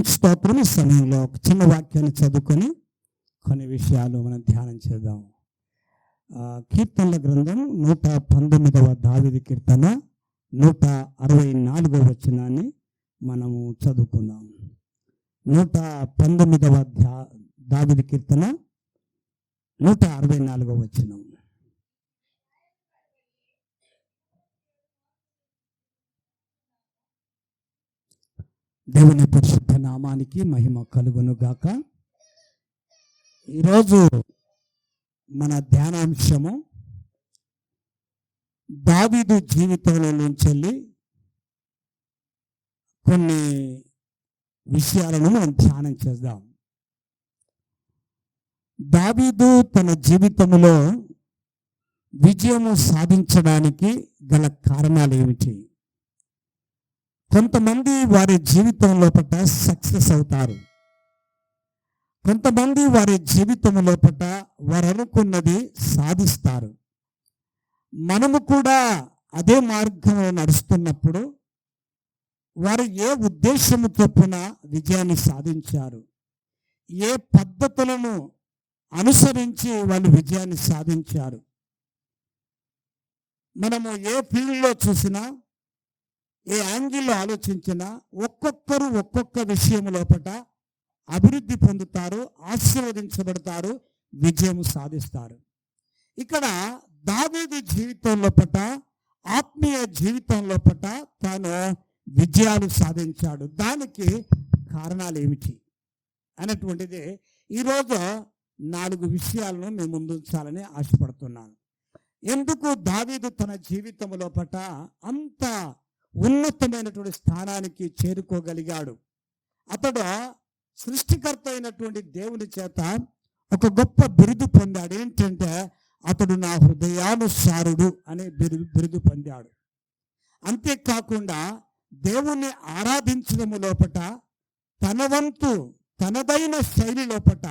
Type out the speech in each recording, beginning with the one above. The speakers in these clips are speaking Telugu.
దేవునికి స్తోత్రం. ఈ సమయంలో ఒక చిన్న వాక్యాన్ని చదువుకొని కొన్ని విషయాలు మనం ధ్యానం చేద్దాం. కీర్తనల గ్రంథం 119వ దావీదు కీర్తన 164వ వచనాన్ని మనము చదువుకుందాం. 119వ దావీదు కీర్తన 164వ వచనం. దేవుని పరిశుద్ధ నామానికి మహిమ కలుగును గాక. ఈరోజు మన ధ్యానాంశము దావీదు జీవితంలో నుంచి కొన్ని విషయాలను మనం ధ్యానం చేద్దాం. దావీదు తన జీవితంలో విజయము సాధించడానికి గల కారణాలు ఏమిటి? కొంతమంది వారి జీవితంలో సక్సెస్ అవుతారు, కొంతమంది వారి జీవితంలో వారు అనుకున్నది సాధిస్తారు. మనము కూడా అదే మార్గంలో నడుస్తున్నప్పుడు వారు ఏ ఉద్దేశము చొప్పున విజయాన్ని సాధించారు, ఏ పద్ధతులను అనుసరించి వాళ్ళు విజయాన్ని సాధించారు. మనము ఏ ఫీల్డ్లో చూసినా, ఏ యాంగిల్లో ఆలోచించినా ఒక్కొక్కరు ఒక్కొక్క విషయం లోపల అభివృద్ధి పొందుతారు, ఆశీర్వదించబడతారు, విజయం సాధిస్తారు. ఇక్కడ దావీదు జీవితం లోపల, ఆత్మీయ జీవితం లోపల తాను విజయాలు సాధించాడు. దానికి కారణాలు ఏమిటి అనేటువంటిది ఈరోజు 4 విషయాలను మేము ముందుంచాలని ఆశపడుతున్నాను. ఎందుకు దావీదు తన జీవితం లోపల అంత ఉన్నతమైనటువంటి స్థానానికి చేరుకోగలిగాడు? అతడు సృష్టికర్త అయినటువంటి దేవుని చేత ఒక గొప్ప బిరుదు పొందాడు. ఏంటంటే అతడు నా హృదయానుసారుడు అనే బిరుదు పొందాడు. అంతేకాకుండా దేవుణ్ణి ఆరాధించడము లోపట తన వంతు తనదైన శైలి లోపట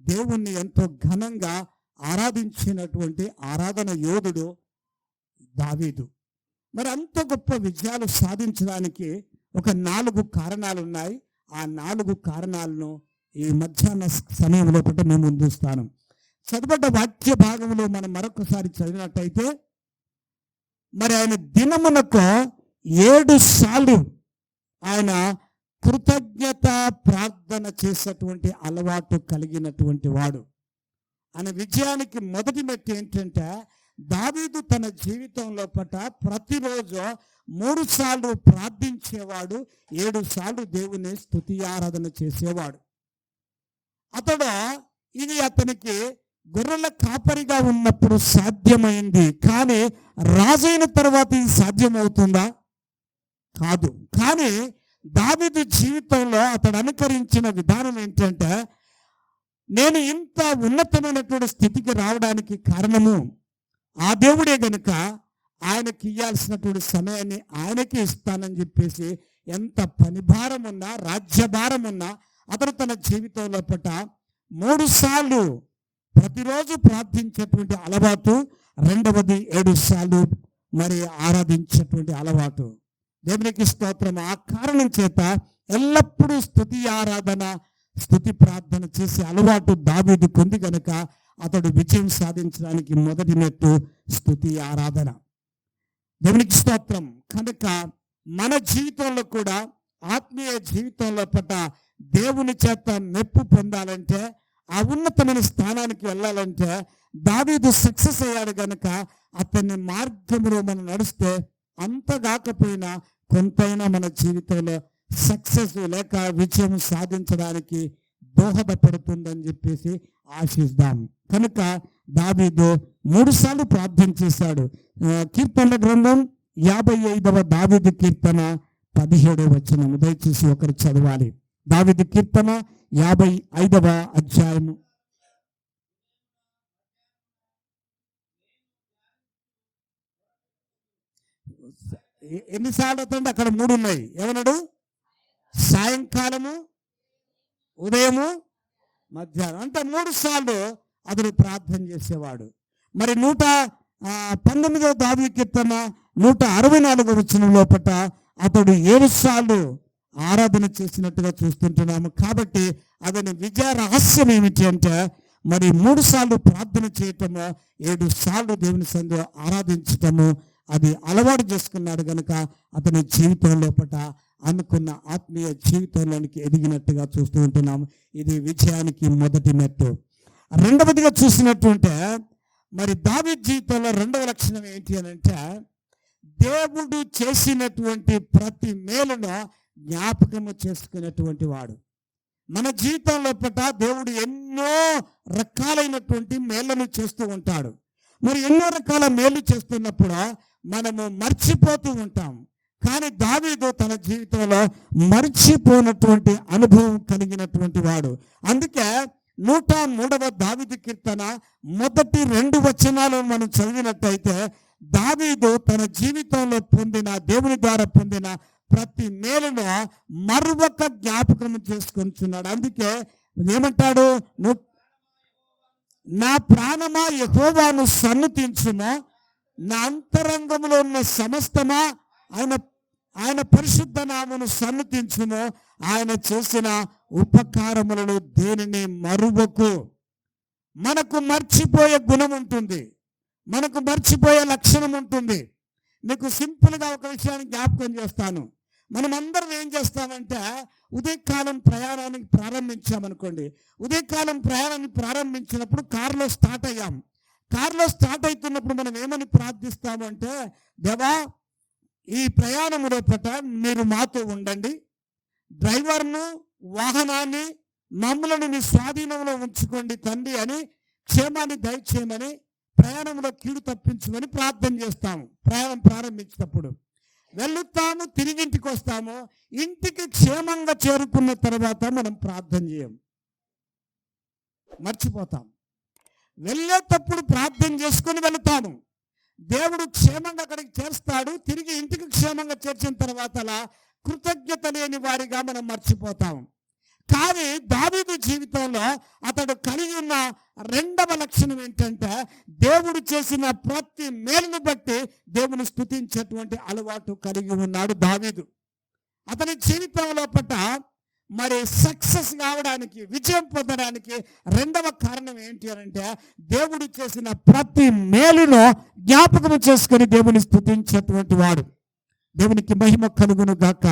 దేవుణ్ణి ఎంతో ఘనంగా ఆరాధించినటువంటి ఆరాధన యోధుడు దావీదు. మరి అంత గొప్ప విజయాలు సాధించడానికి ఒక 4 కారణాలు ఉన్నాయి. ఆ 4 కారణాలను ఈ మధ్యాహ్న సమయంలో మేము ముందుస్తాను. చదవబడ్డ వాక్య భాగంలో మనం మరొకసారి చదివినట్టయితే, మరి ఆయన దినమునకు 7 సార్లు ఆయన కృతజ్ఞత ప్రార్థన చేసేటువంటి అలవాటు కలిగినటువంటి వాడు. ఆయన విజయానికి మొదటి మెట్టు ఏంటంటే, దావీదు తన జీవితంలో ప్రతిరోజు 3 సార్లు ప్రార్థించేవాడు, 7 సార్లు దేవుని స్తుతి ఆరాధన చేసేవాడు. ఇది అతనికి గొర్రెల కాపరిగా ఉన్నప్పుడు సాధ్యమైంది, కానీ రాజైన తర్వాత ఇది సాధ్యమవుతుందా? కాదు. కానీ దావీదు జీవితంలో అతడు అనుకరించిన విధానం ఏంటంటే, నేను ఇంత ఉన్నతమైనటువంటి స్థితికి రావడానికి కారణము ఆ దేవుడే గనుక ఆయనకి ఇవ్వాల్సినటువంటి సమయాన్ని ఆయనకి ఇస్తానని చెప్పేసి ఎంత పని భారం ఉన్నా, రాజ్యభారం ఉన్నా అతను తన జీవితంలో 3 సార్లు ప్రతిరోజు ప్రార్థించేటువంటి అలవాటు, రెండవది 7 సార్లు మరి ఆరాధించేటువంటి అలవాటు. దేవునికి స్తోత్రం. ఆ కారణం చేత ఎల్లప్పుడూ స్తుతి ఆరాధన, స్తుతి ప్రార్థన చేసే అలవాటు దావీదు పొంది కనుక అతడు విజయం సాధించడానికి మొదటి మెట్టు స్తుతి ఆరాధన. దేవునికి స్తోత్రం. కనుక మన జీవితంలో కూడా, ఆత్మీయ జీవితంలో దేవుని చేత మెప్పు పొందాలంటే, ఆ ఉన్నతమైన స్థానానికి వెళ్ళాలంటే దావీదు సక్సెస్ అయ్యాడు కనుక అతని మార్గంలో మనం నడిస్తే అంత కాకపోయినా కొంతైనా మన జీవితంలో సక్సెస్ లేక విజయం సాధించడానికి దోహదపడుతుందని చెప్పేసి ఆశిద్దాం. కనుక దావీదు 3 సార్లు ప్రార్థన చేశాడు. కీర్తనల గ్రంథం 55వ దావీదు కీర్తన 17వ వచనం దయచేసి ఒకరు చదవాలి. దావీదు కీర్తన 55వ అధ్యాయము. ఎన్నిసార్లు అవుతుంది? అక్కడ 3 ఉన్నాయి. ఏమన్నాడు? సాయంకాలము, ఉదయము, మధ్యాహ్నం. అంటే 3 సార్లు అతడు ప్రార్థన చేసేవాడు. మరి 119వ దావీదు కీర్తన 164వ వచనం లోపట అతడు 7 సార్లు ఆరాధన చేసినట్టుగా చూస్తుంటున్నాము. కాబట్టి అతని విజయ రహస్యం ఏమిటి అంటే మరి 3 సార్లు ప్రార్థన చేయటము, 7 సార్లు దేవుని సన్నిధిలో ఆరాధించటము అది అలవాటు చేసుకున్నాడు కనుక అతని జీవితం లోపల అనుకున్న ఆత్మీయ జీవితంలోనికి ఎదిగినట్టుగా చూస్తూ ఉంటున్నాము. ఇది విజయానికి మొదటి మెట్టు. రెండవదిగా చూసినట్టుంటే మరి దావీదు జీవితంలో రెండవ లక్షణం ఏంటి అని అంటే దేవుడు చేసినటువంటి ప్రతి మేలును జ్ఞాపకము చేసుకునేటువంటి వాడు. మన జీవితం లోపల దేవుడు ఎన్నో రకాలైనటువంటి మేళ్లను చేస్తూ ఉంటాడు. మరి ఎన్నో రకాల మేలు చేస్తున్నప్పుడు మనము మర్చిపోతూ ఉంటాం. కానీ దావీదు తన జీవితంలో మర్చిపోయినటువంటి అనుభవం కలిగినటువంటి వాడు. అందుకే 103వ దావీదు కీర్తన మొదటి 2 వచనాలను మనం చదివినట్టయితే దావీదు తన జీవితంలో పొందిన దేవుని ద్వారా పొందిన ప్రతి మేలును మరొక జ్ఞాపకం చేసుకుంటున్నాడు. అందుకే ఏమంటాడు, నా ప్రాణమా యెహోవాను సన్నుతించుమా, నా అంతరంగంలో ఉన్న సమస్తమా ఆయన పరిశుద్ధ నామమును సన్నుతించుము, ఆయన చేసిన ఉపకారములను దేనిని మరువకు. మనకు మర్చిపోయే గుణం ఉంటుంది, మనకు మర్చిపోయే లక్షణం ఉంటుంది. మీకు సింపుల్గా ఒక విషయాన్ని జ్ఞాపకం చేస్తాను. మనం అందరం ఏం చేస్తామంటే ఉదయకాలం ప్రయాణానికి ప్రారంభించామనుకోండి, ఉదయకాలం ప్రయాణాన్ని ప్రారంభించినప్పుడు కారులో స్టార్ట్ అయ్యాం. కారులో స్టార్ట్ అవుతున్నప్పుడు మనం ఏమని ప్రార్థిస్తాము అంటే, దేవా ఈ ప్రయాణంలో పట్ల మీరు మాతో ఉండండి, డ్రైవర్ను వాహనాన్ని మమ్మలను మీ స్వాధీనంలో ఉంచుకోండి తండ్రి అని, క్షేమాన్ని దయచేయమని, ప్రయాణంలో కీడు తప్పించమని ప్రార్థన చేస్తాము. ప్రయాణం ప్రారంభించినప్పుడు వెళ్తాము, తిరిగి ఇంటికి వస్తాము. ఇంటికి క్షేమంగా చేరుకున్న తర్వాత మనం ప్రార్థన చేయం, మర్చిపోతాం. వెళ్ళేటప్పుడు ప్రార్థన చేసుకొని వెళుతాము, దేవుడు క్షేమంగా అక్కడికి చేస్తాడు. తిరిగి ఇంటికి క్షేమంగా చేర్చిన తర్వాత అలా కృతజ్ఞత లేని వారిగా మనం మర్చిపోతాం. కానీ దావీదు జీవితంలో అతడు కలిగి ఉన్న రెండవ లక్షణం ఏంటంటే దేవుడు చేసిన ప్రతి మేలును బట్టి దేవుని స్తుతించేటువంటి అలవాటు కలిగి ఉన్నాడు దావీదు. అతని జీవితంలో పట్ల మరి సక్సెస్ కావడానికి, విజయం పొందడానికి రెండవ కారణం ఏంటి అంటే దేవుడు చేసిన ప్రతి మేలును జ్ఞాపకం చేసుకుని దేవుని స్తుతించేటువంటి వాడు. దేవునికి మహిమ కలుగును గాక.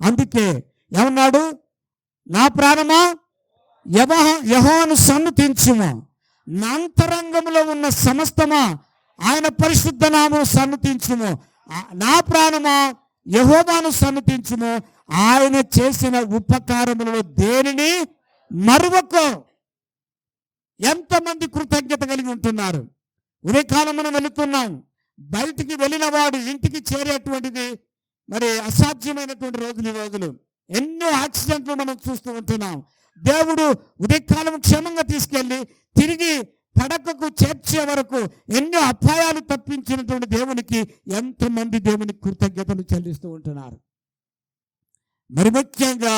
అందుకే ఏమన్నాడు, నా ప్రాణమా యెహోవాను సన్నుతించుము, నా అంతరంగంలో ఉన్న సమస్తమా ఆయన పరిశుద్ధ నామమును సన్నుతించుము, నా ప్రాణమా యెహోవాను సన్నుతించుము, ఆయన చేసిన ఉపకారములలో దేనిని మరువకు. ఎంతమంది కృతజ్ఞత కలిగి ఉంటున్నారు? ఉదయకాలం మనం వెళుతున్నాం, బయటికి వెళ్ళిన వాడు ఇంటికి చేరేటువంటిది మరి అసాధ్యమైనటువంటి రోజులు. ఎన్నో యాక్సిడెంట్లు మనం చూస్తూ ఉంటున్నాం. దేవుడు ఉదయకాలం క్షేమంగా తీసుకెళ్ళి తిరిగి పడకకు చేర్చే వరకు ఎన్నో అపాయాలు తప్పించినటువంటి దేవునికి ఎంతమంది దేవునికి కృతజ్ఞతలు చెల్లిస్తూ ఉంటున్నారు. మరి ముఖ్యంగా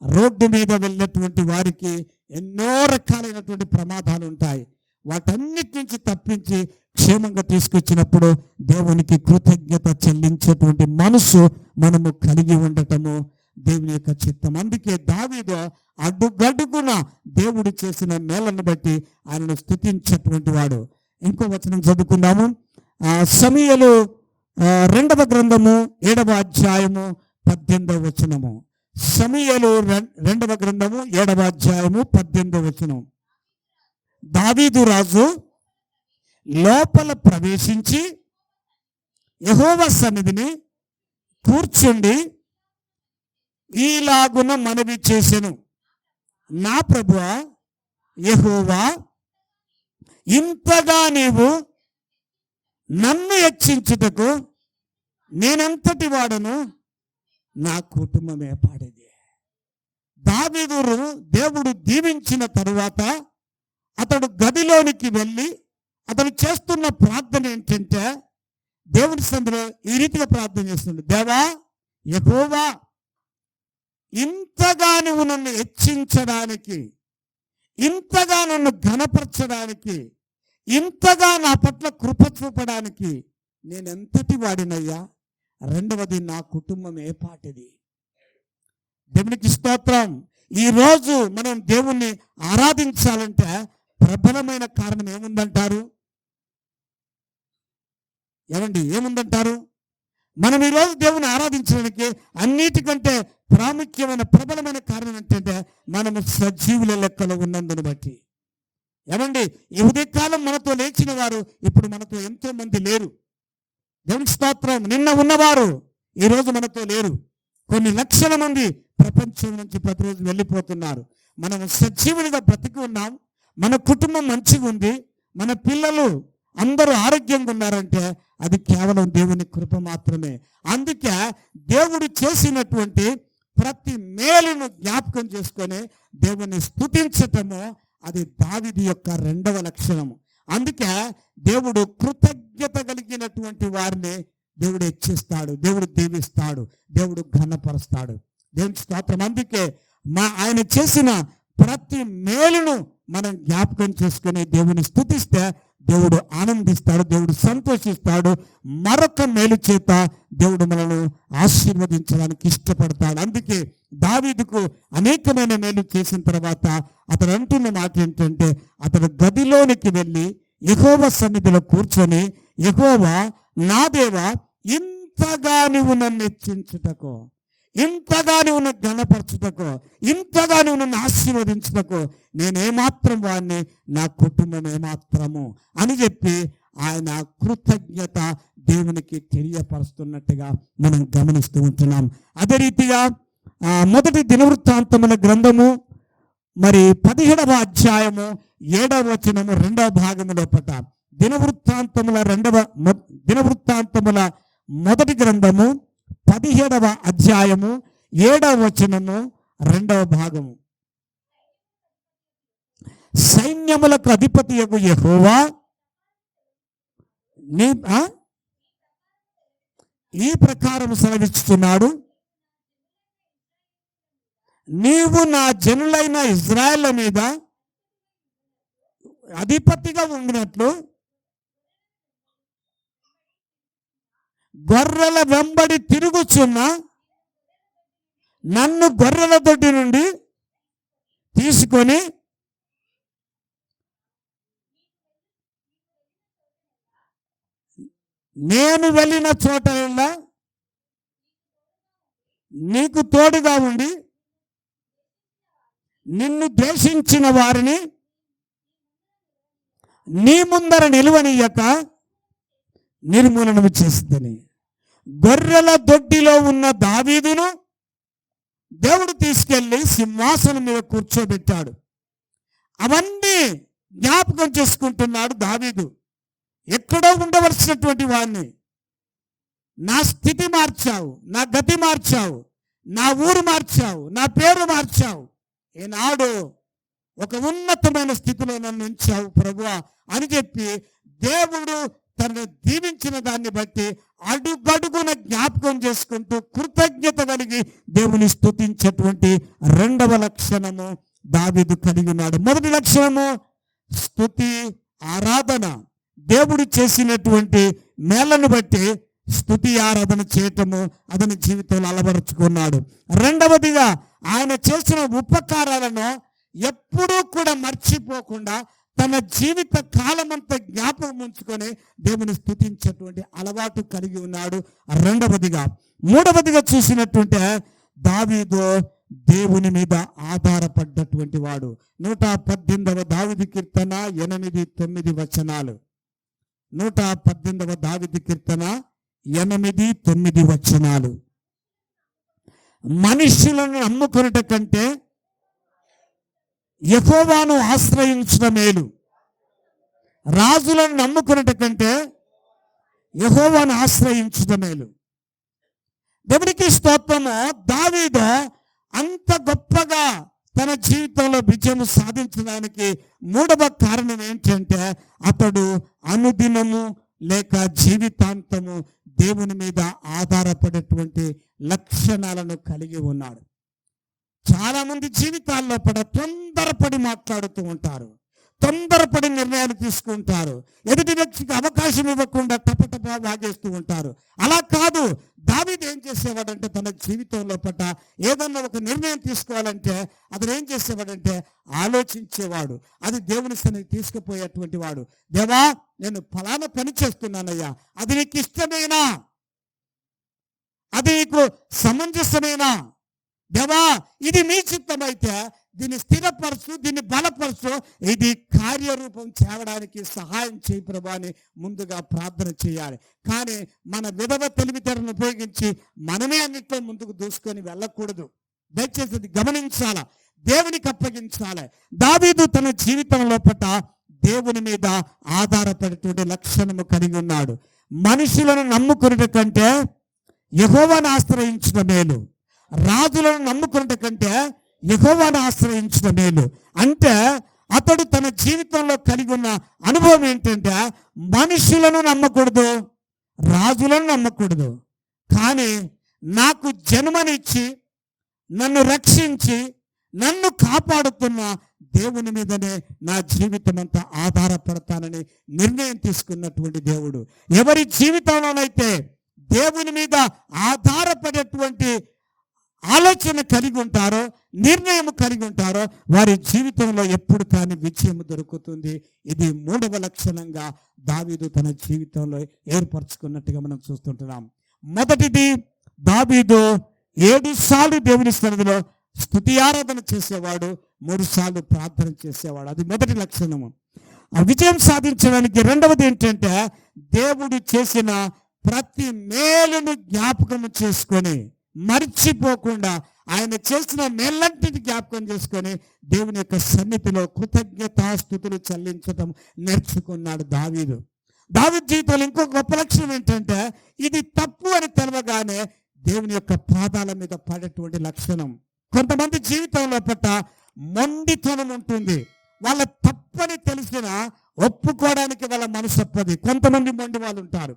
రోడ్డు మీద వెళ్ళినటువంటి వారికి ఎన్నో రకాలైనటువంటి ప్రమాదాలు ఉంటాయి. వాటన్నిటి నుంచి తప్పించి క్షేమంగా తీసుకొచ్చినప్పుడు దేవునికి కృతజ్ఞత చెల్లించేటువంటి మనసు మనము కలిగి ఉండటము దేవుని యొక్క చిత్తం. అందుకే దావీదు అడుగడుగున దేవుడు చేసిన మేలను బట్టి ఆయనను స్తుతించేటువంటి వాడు. ఇంకో వచనం చదువుకుందాము. సమూయేలు 2వ గ్రంథము 7వ అధ్యాయము 18వ వచనము. సమూయేలు 2వ గ్రంథము 7వ అధ్యాయము 18వ వచనం. దావీదు రాజు లోపల ప్రవేశించి యెహోవా సన్నిధిని కూర్చుండి ఈలాగున మనవి చేసెను, నా ప్రభువా యెహోవా, ఇంతగా నీవు నన్ను హెచ్చించుటకు నేనంతటి వాడను, నా కుటుంబమే పాడేది. దావీదు దేవుడు దీవించిన తరువాత అతడు గదిలోనికి వెళ్ళి అతడు చేస్తున్న ప్రార్థన ఏంటంటే దేవుని సన్నిధిలో ఈ రీతిగా ప్రార్థన చేస్తున్నాడు, దేవా యెహోవా, ఇంతగా నువ్వు నన్ను హెచ్చించడానికి, ఇంతగా నన్ను ఘనపరచడానికి, ఇంతగా నా పట్ల కృప చూపడానికి నేనెంతటి వాడినయ్యా. రెండవది, నా కుటుంబం ఏ పాటిది. దేవునికి స్తోత్రం. ఈ రోజు మనం దేవుణ్ణి ఆరాధించాలంటే ప్రబలమైన కారణం ఏముందంటారు? ఏముందంటారు? మనం ఈరోజు దేవుని ఆరాధించడానికి అన్నిటికంటే ప్రాముఖ్యమైన ప్రబలమైన కారణం ఏంటంటే మనము సజీవుల లెక్కలో ఉన్నందును బట్టి. ఈ ఉదయకాలం మనతో లేచిన వారు ఇప్పుడు మనతో ఎంతో మంది లేరు. దేవునికి స్తోత్రం. నిన్న ఉన్నవారు ఈరోజు మనతో లేరు. కొన్ని లక్షల మంది ప్రపంచం నుంచి ప్రతిరోజు వెళ్ళిపోతున్నారు. మనము సజీవులుగా బ్రతికి ఉన్నాం. మన కుటుంబం మంచిగా ఉంది. మన పిల్లలు అందరూ ఆరోగ్యంగా ఉన్నారంటే అది కేవలం దేవుని కృప మాత్రమే. అందుకే దేవుడు చేసినటువంటి ప్రతి మేలును జ్ఞాపకం చేసుకొని దేవుని స్తుతించటము అది దావీదు యొక్క రెండవ లక్షణము. అందుకే దేవుడు కృతజ్ఞత కలిగినటువంటి వారిని దేవుడు హెచ్చిస్తాడు, దేవుడు దీవిస్తాడు, దేవుడు ఘనపరుస్తాడు. దేవుని స్తోత్రం. అందుకే ఆయన చేసిన ప్రతి మేలును మనం జ్ఞాపకం చేసుకుని దేవుని స్తుతిస్తే దేవుడు ఆనందిస్తాడు, దేవుడు సంతోషిస్తాడు. మరొక మేలు చేత దేవుడు మనల్ని ఆశీర్వదించడానికి ఇష్టపడతాడు. అందుకే దావీదుకు అనేకమైన మేలు చేసిన తర్వాత అతడు అంటున్న మాట ఏంటంటే, అతడు గదిలోనికి వెళ్ళి యెహోవా సన్నిధిలో కూర్చొని, యెహోవా నా దేవా, ఇంతగా నువ్వు నన్ను హెచ్చించుటకు, ఇంతగా నువ్వు నన్ను ఘనపరచుటకు, ఇంతగా నువ్వు నన్ను ఆశీర్వదించుటకు నేనేమాత్రం వాడిని, నా కుటుంబం ఏమాత్రము అని చెప్పి ఆయన కృతజ్ఞత దేవునికి తెలియపరుస్తున్నట్టుగా మనం గమనిస్తూ ఉంటున్నాం. అదే రీతిగా మొదటి దినవృత్తాంతముల గ్రంథము 17వ అధ్యాయము 7వ వచనము 2వ భాగము లోపట, దినవృత్తాంతముల మొదటి గ్రంథము 17వ అధ్యాయము 7వ వచనము 2వ భాగము. సైన్యములకు అధిపతియగు యెహోవా ఈ ప్రకారం సెలవిస్తున్నాడు, నీవు నా జనులైన ఇజ్రాయేల్ మీద అధిపతిగా ఉండినట్లు గొర్రెల వెంబడి తిరుగుచున్న నన్ను గొర్రెల దొడ్డి నుండి తీసుకొని నేను వెళ్ళిన చోటల్లా నీకు తోడుగా ఉండి నిన్ను ద్వేషించిన వారిని నీ ముందర నిలువనీయక నిర్మూలనము చేసిందని. గొర్రెల దొడ్డిలో ఉన్న దావీదును దేవుడు తీసుకెళ్ళి సింహాసనం మీద కూర్చోబెట్టాడు. అవన్నీ జ్ఞాపకం చేసుకుంటున్నాడు దావీదు. ఎక్కడో ఉండవలసినటువంటి వాడిని నా స్థితి మార్చావు, నా గతి మార్చావు, నా ఊరు మార్చావు, నా పేరు మార్చావు, ఈనాడు ఒక ఉన్నతమైన స్థితిలో నన్ను ఉంచావు ప్రభువా అని చెప్పి దేవుడు తనను దీవించిన దాన్ని బట్టి అడుగడుగున జ్ఞాపకం చేసుకుంటూ కృతజ్ఞత కలిగి దేవుని స్తుతించేటువంటి రెండవ లక్షణము దావీదు కలిగి ఉన్నాడు. మొదటి లక్షణము స్తుతి, ఆరాధన. దేవుడు చేసినటువంటి మేళ్లను బట్టి స్తుతి ఆరాధన చేయటము అతని జీవితంలో అలవరుచుకున్నాడు. రెండవదిగా ఆయన చేసిన ఉపకారాలను ఎప్పుడూ కూడా మర్చిపోకుండా తన జీవిత కాలమంతా జ్ఞాపకం ఉంచుకొని దేవుని స్తుతించేటువంటి అలవాటు కలిగి ఉన్నాడు. రెండవదిగా. మూడవదిగా చూసినట్టుంటే దావీదు దేవుని మీద ఆధారపడ్డటువంటి వాడు. 118వ దావీదు కీర్తన 8-9 వచనాలు. 118వ దావీదు కీర్తన 8-9 వచనాలు. మనుషులను నమ్ముకొనుట కంటే యెహోవాను ఆశ్రయించడం మేలు. రాజులను నమ్ముకొనుట కంటే యెహోవాను ఆశ్రయించడం మేలు. దేవునికి స్తోత్రము. దావీదు అంత గొప్పగా తన జీవితంలో విజయం సాధించడానికి మూడవ కారణం ఏంటంటే అతడు అనుదినము లేక జీవితాంతము దేవుని మీద ఆధారపడేటువంటి లక్షణాలను కలిగి ఉన్నాడు. చాలా మంది జీవితాల్లో తొందరపడి మాట్లాడుతూ ఉంటారు, తొందరపడి నిర్ణయాలు తీసుకుంటారు, ఎదుటి వ్యక్తికి అవకాశం ఇవ్వకుండా టపటపా వాగేస్తూ ఉంటారు. అలా కాదు. దావీదు ఏం చేసేవాడంటే తన జీవితంలో పట్ల ఏదన్నా ఒక నిర్ణయం తీసుకోవాలంటే అతను ఏం చేసేవాడంటే ఆలోచించేవాడు. అది దేవుని సన్నిధికి తీసుకుపోయేటువంటి వాడు. దేవా, నేను ఫలానా పని చేస్తున్నానయ్యా, అది నీకు ఇష్టమేనా? అది నీకు సమంజసమేనా? దేవా, ఇది నీ చిత్తమైతే దీన్ని స్థిరపరచు, దీన్ని బలపరచు, ఇది కార్యరూపం చేయడానికి సహాయం చేయి ప్రభా అని ముందుగా ప్రార్థన చేయాలి. కానీ మన విధవ తెలివితేటలను ఉపయోగించి మనమే అన్నిట్లో ముందుకు దూసుకొని వెళ్ళకూడదు. దయచేసి అది గమనించాలా, దేవునికి అప్పగించాలి. దావీదు తన జీవితంలో పట్ల దేవుని మీద ఆధారపడేటువంటి లక్షణము కలిగి ఉన్నాడు. మనుషులను నమ్ముకునే కంటే యెహోవాను ఆశ్రయించడం మేలు, రాజులను నమ్ముకునే కంటే యెహోవాను ఆశ్రయించడం మేలు. అంటే అతడు తన జీవితంలో కలిగి ఉన్న అనుభవం ఏంటంటే మనుషులను నమ్మకూడదు, రాజులను నమ్మకూడదు, కానీ నాకు జన్మనిచ్చి నన్ను రక్షించి నన్ను కాపాడుతున్న దేవుని మీదనే నా జీవితం అంతా ఆధారపడతానని నిర్ణయం తీసుకున్నటువంటి దేవుడు. ఎవరి జీవితంలోనైతే దేవుని మీద ఆధారపడేటువంటి ఆలోచన కలిగి ఉంటారో, నిర్ణయం కలిగి ఉంటారో, వారి జీవితంలో ఎప్పుడు కానీ విజయం దొరుకుతుంది. ఇది 3వ లక్షణంగా దావీదు తన జీవితంలో ఏర్పరచుకున్నట్టుగా మనం చూస్తుంటున్నాం. మొదటిది, దావీదు 7 సార్లు దేవుని సన్నిధిలో స్తుతి ఆరాధన చేసేవాడు, 3 సార్లు ప్రార్థన చేసేవాడు. అది మొదటి లక్షణము. ఆ విజయం సాధించడానికి రెండవది ఏంటంటే దేవుడు చేసిన ప్రతి మేలును జ్ఞాపకం చేసుకొని మర్చిపోకుండా ఆయన చేసిన మేలంటిని జ్ఞాపకం చేసుకొని దేవుని యొక్క సన్నిధిలో కృతజ్ఞతాస్తుతులు చెల్లించడం నేర్చుకున్నాడు దావీదు. దావీదు జీవితంలో ఇంకొక గొప్ప లక్షణం ఏంటంటే ఇది తప్పు అని తెలవగానే దేవుని యొక్క పాదాల మీద పడేటువంటి లక్షణం. కొంతమంది జీవితంలో పట్ల మొండితనం ఉంటుంది. వాళ్ళ తప్పని తెలిసినా ఒప్పుకోవడానికి వాళ్ళ మనసు ఒప్పది. కొంతమంది మొండి వాళ్ళు ఉంటారు.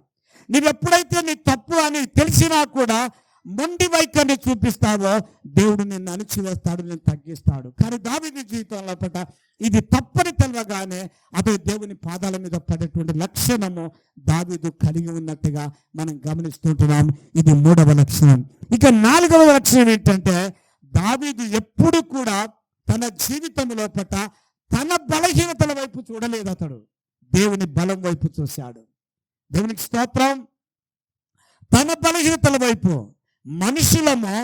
నీవు ఎప్పుడైతే నీ తప్పు అని తెలిసినా కూడా మొండి వైఖరిని చూపిస్తావో దేవుడు నిన్ను అణిచివేస్తాడు, నేను తగ్గిస్తాడు. కానీ దావీదు జీవితంలో పట్ల ఇది తప్పని తెలవగానే అతడు దేవుని పాదాల మీద పడేటువంటి లక్షణము దావీదు కలిగి ఉన్నట్టుగా మనం గమనిస్తుంటున్నాం. ఇది 3వ లక్షణం. ఇక 4వ లక్షణం ఏంటంటే దావీదు ఎప్పుడు కూడా తన జీవితంలో పట్ల తన బలహీనతల వైపు చూడలేదు. అతడు దేవుని బలం వైపు చూశాడు. దేవునికి స్తోత్రం. తన బలహీనతల వైపు, మనుషులము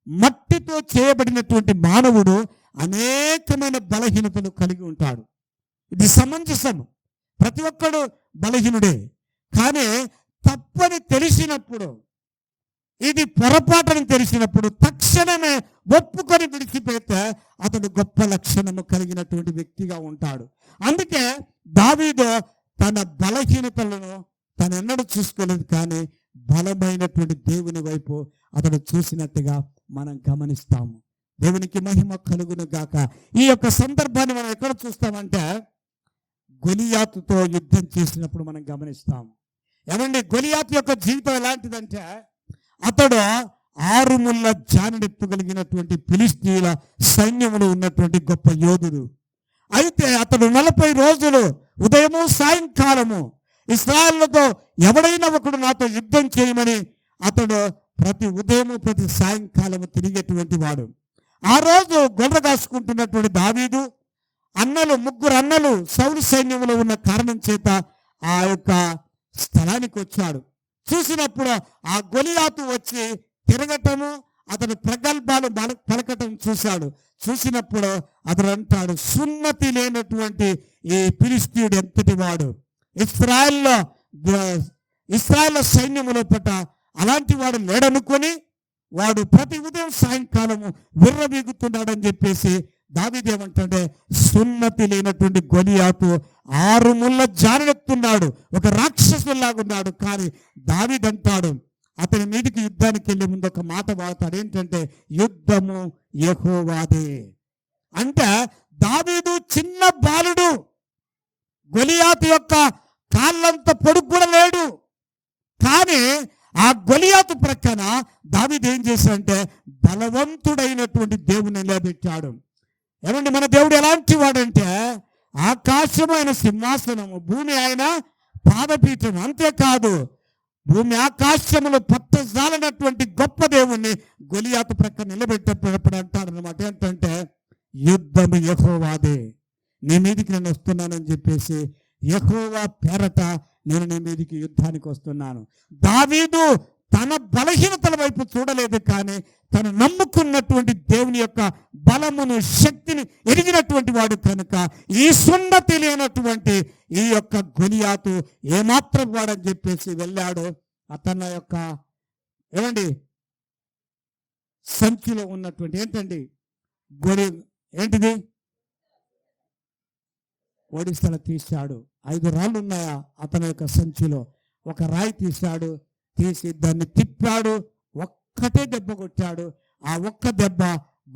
మట్టితో చేయబడినటువంటి మానవుడు అనేకమైన బలహీనతలు కలిగి ఉంటాడు. ఇది సమంజసం. ప్రతి ఒక్కడు బలహీనుడే. కానీ తప్పని తెలిసినప్పుడు, ఇది పొరపాటుని తెలిసినప్పుడు తక్షణమే ఒప్పుకొని విడిచిపెడితే అతడు గొప్ప లక్షణము కలిగినటువంటి వ్యక్తిగా ఉంటాడు. అందుకే దావీదు తన బలహీనతలను తనెన్నడూ చూసుకోలేదు, కానీ బలమైనటువంటి దేవుని వైపు అతడు చూసినట్టుగా మనం గమనిస్తాము. దేవునికి మహిమ కలుగును గాక. ఈ యొక్క సందర్భాన్ని మనం ఎక్కడ చూస్తామంటే గొలియాతుతో యుద్ధం చేసినప్పుడు మనం గమనిస్తాము. ఏమండి, గొలియాతు యొక్క జీవితం ఎలాంటిదంటే అతడు 6 ముళ్ళ జానెత్తుగలిగినటువంటి ఫిలిష్తీయుల సైన్యములు ఉన్నటువంటి గొప్ప యోధుడు. అయితే అతడు 40 రోజులు ఉదయము సాయంకాలము ఇశ్రాయేలుతో ఎవడైనా ఒకడు నాతో యుద్ధం చేయమని అతడు ప్రతి ఉదయము ప్రతి సాయంకాలము తిరిగేటువంటి వాడు. ఆ రోజు గొర్రె కాసుకుంటున్నటువంటి దావీదు ముగ్గురు అన్నలు సౌలు సైన్యంలో ఉన్న కారణం చేత ఆ యొక్క స్థలానికి వచ్చాడు. చూసినప్పుడు ఆ గొలియాతు వచ్చి తిరగటము, అతను ప్రగల్భాలు పలకటం చూశాడు. చూసినప్పుడు అతడు అంటాడు, సున్నతి లేనటువంటి ఈ ఫిలిష్తీయుడు ఎంతటి వాడు, ఇశ్రాయేలు సైన్యములో పట్ల అలాంటి వాడు లేడనుకొని వాడు ప్రతి ఉదయం సాయంకాలము విర్రవీగుతున్నాడని చెప్పేసి దావీదు ఏమంటే సున్నతి లేనటువంటి గొలియాతు 6 ముళ్ళ జానెత్తున్నాడు, ఒక రాక్షసులాగున్నాడు. కానీ దావీదు అంటాడు, అతని మీదికి యుద్ధానికి వెళ్ళే ముందు ఒక మాట వాడతాడు. ఏంటంటే యుద్ధము యెహోవాదే. అంటే దావీదు చిన్న బాలుడు, గొలియాతు యొక్క కాళ్ళంత పొడుగు కూడా లేడు. కానీ ఆ గొలియాతు ప్రక్కన దావీదు ఏం చేశాడంటే బలవంతుడైనటువంటి దేవుని నిలబెట్టాడు. ఏమండి, మన దేవుడు ఎలాంటి వాడంటే ఆకాశము ఆయన సింహాసనము, భూమి ఆయన పాదపీఠం. అంతేకాదు భూమి ఆకాశములు పట్టజాలనటువంటి గొప్ప దేవుణ్ణి గొలియాతు ప్రక్క నిలబెట్టేటప్పుడు అంటాడు అనమాట, ఏంటంటే యుద్ధము యెహోవాదే, నీ మీదికి నేను వస్తున్నానని చెప్పేసి యెహోవా పేరట నేను నీ మీదికి యుద్ధానికి వస్తున్నాను. దావీదు తన బలహీనతల వైపు చూడలేదు, కానీ తను నమ్ముకున్నటువంటి దేవుని యొక్క బలమును శక్తిని ఎరిగినటువంటి వాడు కనుక ఈ సున్నతి లేనటువంటి ఈ యొక్క గొలియాతు ఏమాత్రం వాడని చెప్పేసి వెళ్ళాడు. అతని యొక్క ఏమండి సంచిలో ఉన్నటువంటి ఏంటండి ఏంటిది ఓడిస్తల తీశాడు. 5 రాళ్ళు ఉన్నాయా అతని యొక్క సంచిలో, ఒక రాయి తీశాడు, తీసి దాన్ని తిప్పాడు, ఒక్కటే దెబ్బ కొట్టాడు. ఆ ఒక్క దెబ్బ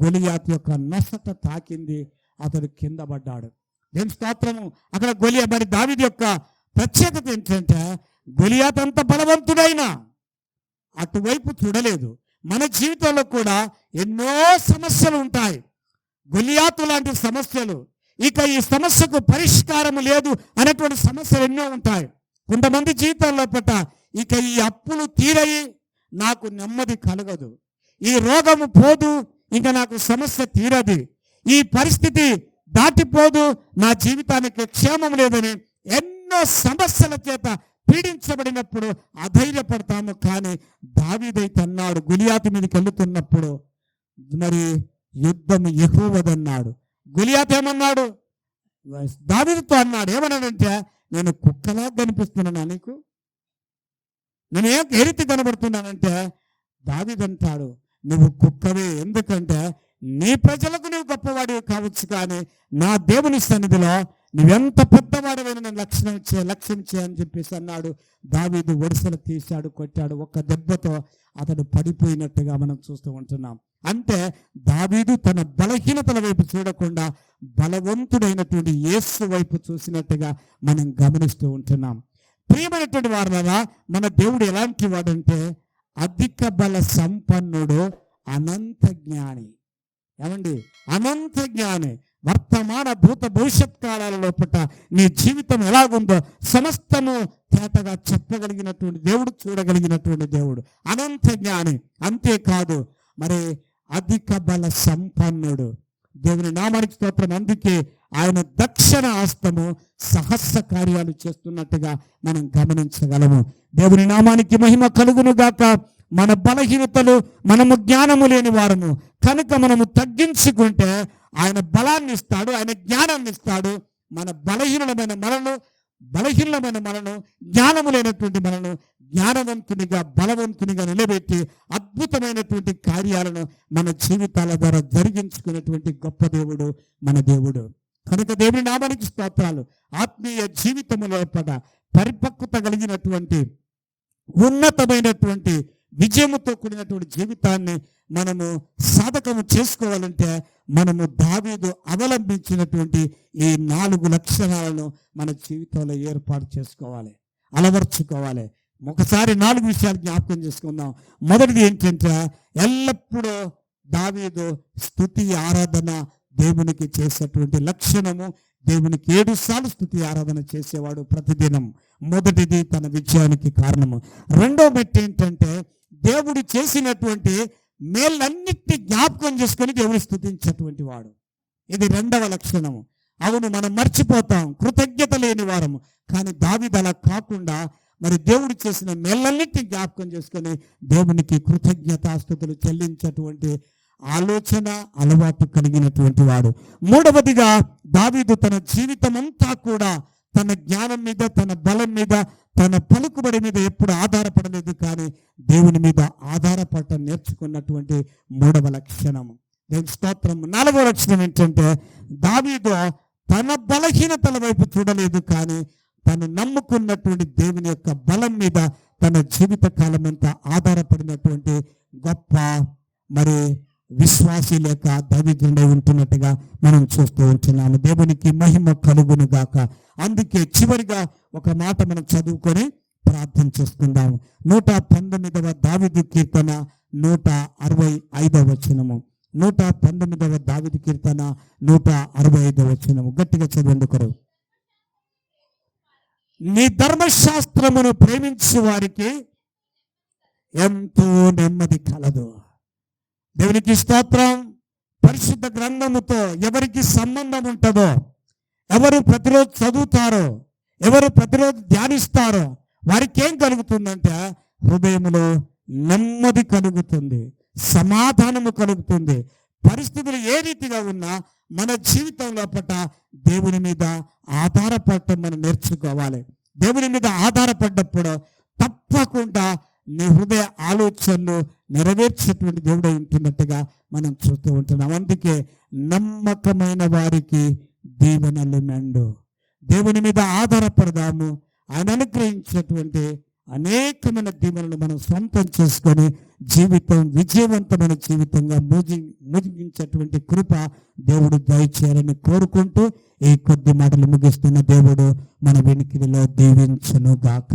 గొలియాతు యొక్క నొసట తాకింది, అతడు కింద పడ్డాడు. దేని స్తోత్రము. అక్కడ మరి దావీదు యొక్క ప్రత్యేకత ఏంటంటే గొలియాతు అంత బలవంతుడైనా అటువైపు చూడలేదు. మన జీవితంలో కూడా ఎన్నో సమస్యలు ఉంటాయి, గొలియాతు లాంటి సమస్యలు. ఇక ఈ సమస్యకు పరిష్కారం లేదు అనేటువంటి సమస్యలు ఎన్నో ఉంటాయి కొంతమంది జీవితాల్లో పట్ల. ఇక ఈ అప్పులు తీరయి నాకు నెమ్మది కలగదు, ఈ రోగము పోదు, ఇంకా నాకు సమస్య తీరది, ఈ పరిస్థితి దాటిపోదు, నా జీవితానికి క్షేమం లేదని ఎన్నో సమస్యల చేత పీడించబడినప్పుడు అధైర్యపడతాము. కానీ దావీదైతే అన్నాడు, గొలియాతు మీదకి వెళ్తున్నప్పుడు మరి యుద్ధం యెహోవాదన్నాడు. గొలియాతు ఏమన్నాడు? దావీదుతో అన్నాడు, ఏమన్నాడంటే నేను కుక్కలా కనిపిస్తున్నానా నీకు, నేను ఏ రీతి కనబడుతున్నానంటే దావీదు అంటాడు, నువ్వు కుక్కవే, ఎందుకంటే నీ ప్రజలకు నువ్వు గొప్పవాడివి కావచ్చు, కానీ నా దేవుని సన్నిధిలో నువ్వెంత పెద్దవాడవైనా నేను లక్ష్యం చేయని చెప్పేసి అన్నాడు. దావీదు ఒడిసెలు తీశాడు, కొట్టాడు, ఒక్క దెబ్బతో అతడు పడిపోయినట్టుగా మనం చూస్తూ ఉంటున్నాం. అంటే దావీదు తన బలహీనతల వైపు చూడకుండా బలవంతుడైనటువంటి యేసు వైపు చూసినట్టుగా మనం గమనిస్తూ ఉంటున్నాం. ప్రియమైనటువంటి వారులారా, మన దేవుడు ఎలాంటి వాడంటే అధిక బల సంపన్నుడు, అనంత జ్ఞాని. ఏమండి, అనంత జ్ఞాని. వర్తమాన భూత భవిష్యత్ కాలాల లోపల నీ జీవితం ఎలాగుందో సమస్తము తేటగా చెప్పగలిగినటువంటి దేవుడు, చూడగలిగినటువంటి దేవుడు, అనంత జ్ఞాని. అంతేకాదు మరి అధిక బల సంపన్నుడు. దేవుని నామానికి స్తోత్రం. అందుకే ఆయన దక్షిణ హస్తము సహస్ర కార్యాలు చేస్తున్నట్టుగా మనం గమనించగలము. దేవుని నామానికి మహిమ కలుగును గాక. మన బలహీనతలు, మనము జ్ఞానము లేని వారము కనుక మనము తగ్గించుకుంటే ఆయన బలాన్ని ఇస్తాడు, ఆయన జ్ఞానాన్ని ఇస్తాడు. మన బలహీనమైన మనను జ్ఞానము లేనటువంటి మనను జ్ఞానవంతునిగా, బలవంతునిగా నిలబెట్టి అద్భుతమైనటువంటి కార్యాలను మన జీవితాల ద్వారా జరిగించుకునేటువంటి గొప్ప దేవుడు మన దేవుడు. కనుక దేవుని నామానికి స్తోత్రాలు. ఆత్మీయ జీవితము లోపల పరిపక్వత కలిగినటువంటి ఉన్నతమైనటువంటి విజయముతో కూడినటువంటి జీవితాన్ని మనము సాధకము చేసుకోవాలంటే మనము దావీదు అవలంబించినటువంటి ఈ 4 లక్షణాలను మన జీవితంలో ఏర్పాటు చేసుకోవాలి, అలవర్చుకోవాలి. ఒకసారి 4 విషయాలు జ్ఞాపకం చేసుకుందాం. మొదటిది ఏంటంటే ఎల్లప్పుడూ దావీదు స్తుతి ఆరాధన దేవునికి చేసేటువంటి లక్షణము. దేవునికి 7 సార్లు స్తుతి ఆరాధన చేసేవాడు ప్రతిదినం. మొదటిది తన విజయానికి కారణము. రెండో మెట్టు ఏంటంటే దేవుడు చేసినటువంటి మేలన్నిటిని జ్ఞాపకం చేసుకొని దేవుని స్తుతించేటువంటి వాడు. ఇది రెండవ లక్షణము. అవును, మనం మర్చిపోతాం, కృతజ్ఞత లేని వారము. కానీ దావీదు అలా కాకుండా మరి దేవుడు చేసిన మేలన్నిటిని జ్ఞాపకం చేసుకొని దేవునికి కృతజ్ఞతాస్తుతులు చెల్లించేటువంటి ఆలోచన, అలవాటు కలిగినటువంటి వాడు. మూడవదిగా దావీదు తన జీవితం అంతా కూడా తన జ్ఞానం మీద, తన బలం మీద, తన పలుకుబడి మీద ఎప్పుడు ఆధారపడలేదు, కానీ దేవుని మీద ఆధారపడటం నేర్చుకున్నటువంటి 3వ లక్షణము. దేవుని స్తోత్రం. 4వ లక్షణం ఏంటంటే దావీదు తన బలహీనతల వైపు చూడలేదు, కానీ తను నమ్ముకున్నటువంటి దేవుని యొక్క బలం మీద తన జీవిత కాలం అంతా ఆధారపడినటువంటి గొప్ప మరి విశ్వాసి లేక దైవజనుడై ఉంటున్నట్టుగా మనం చూస్తూ ఉంటున్నాము. దేవునికి మహిమ కలుగును గాక. అందుకే చివరిగా ఒక మాట మనం చదువుకొని ప్రార్థన చేసుకుందాము. 119వ దావీదు కీర్తన 165వ వచనము. 119వ దావీదు కీర్తన 165వ వచనము. గట్టిగా చదవండి కొరకు. నీ ధర్మశాస్త్రమును ప్రేమించు వారికి ఎంతో నెమ్మది కలదు. దేవునికి స్తోత్రం. పరిశుద్ధ గ్రంథముతో ఎవరికి సంబంధం ఉంటుందో, ఎవరు ప్రతిరోజు చదువుతారో, ఎవరు ప్రతిరోజు ధ్యానిస్తారో వారికి ఏం కలుగుతుందంటే హృదయంలో నెమ్మది కలుగుతుంది, సమాధానము కలుగుతుంది. పరిస్థితులు ఏ రీతిగా ఉన్నా మన జీవితం లోపల దేవుని మీద ఆధారపడటం మనం నేర్చుకోవాలి. దేవుని మీద ఆధారపడ్డప్పుడు తప్పకుండా నీ హృదయ ఆలోచనలు నెరవేర్చేటువంటి దేవుడు ఉంటున్నట్టుగా మనం చూస్తూ ఉంటున్నాం. అందుకే నమ్మకమైన వారికి దీవెనలు మెండు. దేవుని మీద ఆధారపడదాము. ఆయన అనుగ్రహించేటువంటి అనేకమైన దీవెనలు మనం సొంతం చేసుకొని జీవితం విజయవంతమైన జీవితంగా ముగించేటువంటి కృప దేవుడు దయచేయాలని కోరుకుంటూ ఈ కొద్ది మాటలు ముగిస్తున్న దేవుడు మన వెనుకలో దీవించును గాక.